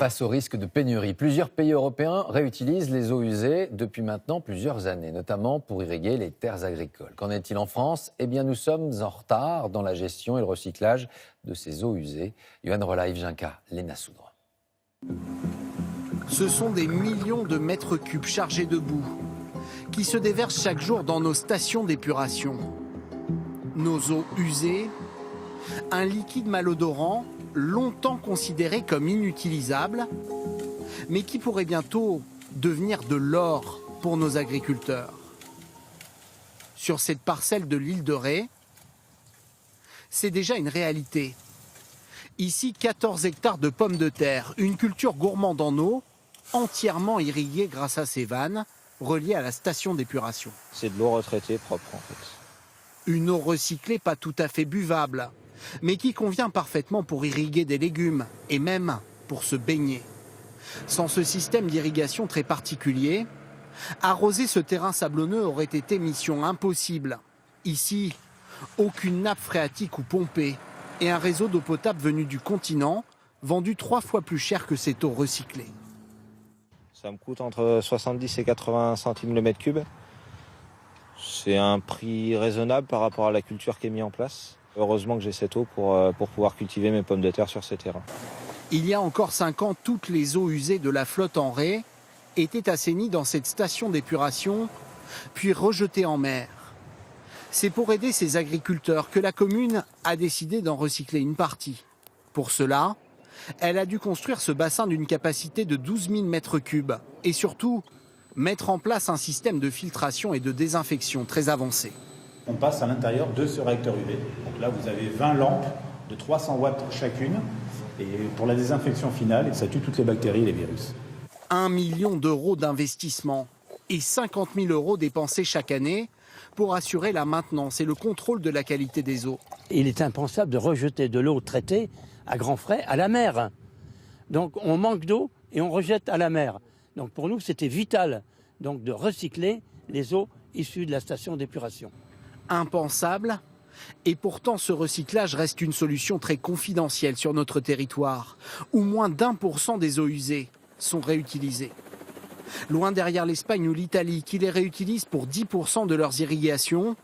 face au risque de pénurie. Plusieurs pays européens réutilisent les eaux usées depuis maintenant plusieurs années, notamment pour irriguer les terres agricoles. Qu'en est-il en France ? Eh bien, nous sommes en retard dans la gestion et le recyclage de ces eaux usées. Yohann Rolaï, Vinca, Léna Soudre. Ce sont des millions de mètres cubes chargés de boue qui se déversent chaque jour dans nos stations d'épuration. Nos eaux usées, un liquide malodorant longtemps considéré comme inutilisable, mais qui pourrait bientôt devenir de l'or pour nos agriculteurs. Sur cette parcelle de l'île de Ré, c'est déjà une réalité. Ici, 14 hectares de pommes de terre, une culture gourmande en eau, entièrement irriguée grâce à ces vannes reliées à la station d'épuration. C'est de l'eau retraitée propre en fait. Une eau recyclée pas tout à fait buvable, mais qui convient parfaitement pour irriguer des légumes et même pour se baigner. Sans ce système d'irrigation très particulier, arroser ce terrain sablonneux aurait été mission impossible. Ici, aucune nappe phréatique ou pompée et un réseau d'eau potable venu du continent, vendu 3 fois plus cher que cette eau recyclée. Ça me coûte entre 70 et 80 centimes le mètre cube. C'est un prix raisonnable par rapport à la culture qui est mise en place. Heureusement que j'ai cette eau pour pouvoir cultiver mes pommes de terre sur ces terrains. Il y a encore 5 ans, toutes les eaux usées de la flotte en Ré étaient assainies dans cette station d'épuration, puis rejetées en mer. C'est pour aider ces agriculteurs que la commune a décidé d'en recycler une partie. Pour cela, elle a dû construire ce bassin d'une capacité de 12 000 mètres cubes et surtout mettre en place un système de filtration et de désinfection très avancé. On passe à l'intérieur de ce réacteur UV. Donc là, vous avez 20 lampes de 300 watts chacune. Et pour la désinfection finale, ça tue toutes les bactéries et les virus. 1 million d'euros d'investissement et 50 000 euros dépensés chaque année pour assurer la maintenance et le contrôle de la qualité des eaux. Il est impensable de rejeter de l'eau traitée à grands frais à la mer. Donc on manque d'eau et on rejette à la mer. Donc pour nous, c'était vital donc, de recycler les eaux issues de la station d'épuration. Impensable, et pourtant ce recyclage reste une solution très confidentielle sur notre territoire, où moins d'1% des eaux usées sont réutilisées. Loin derrière l'Espagne ou l'Italie, qui les réutilisent pour 10% de leurs irrigations,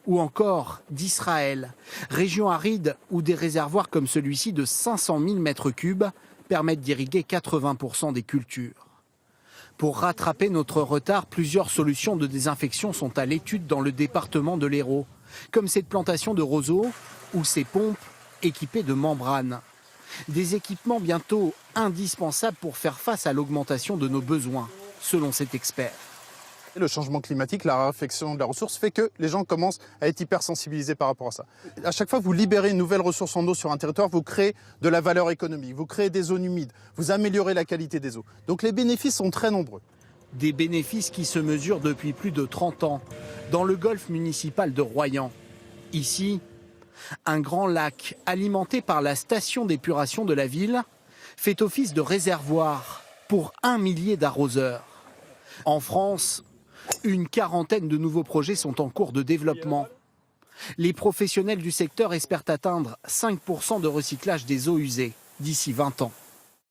ou encore d'Israël, région aride où des réservoirs comme celui-ci de 500 000 mètres cubes permettent d'irriguer 80% des cultures. Pour rattraper notre retard, plusieurs solutions de désinfection sont à l'étude dans le département de l'Hérault, comme cette plantation de roseaux ou ces pompes équipées de membranes. Des équipements bientôt indispensables pour faire face à l'augmentation de nos besoins, selon cet expert. Le changement climatique, la raréfaction de la ressource fait que les gens commencent à être hypersensibilisés par rapport à ça. À chaque fois que vous libérez une nouvelle ressource en eau sur un territoire, vous créez de la valeur économique, vous créez des zones humides, vous améliorez la qualité des eaux. Donc les bénéfices sont très nombreux. Des bénéfices qui se mesurent depuis plus de 30 ans dans le golfe municipal de Royan. Ici, un grand lac alimenté par la station d'épuration de la ville fait office de réservoir pour 1 millier d'arroseurs. En France, une quarantaine de nouveaux projets sont en cours de développement. Les professionnels du secteur espèrent atteindre 5% de recyclage des eaux usées d'ici 20 ans.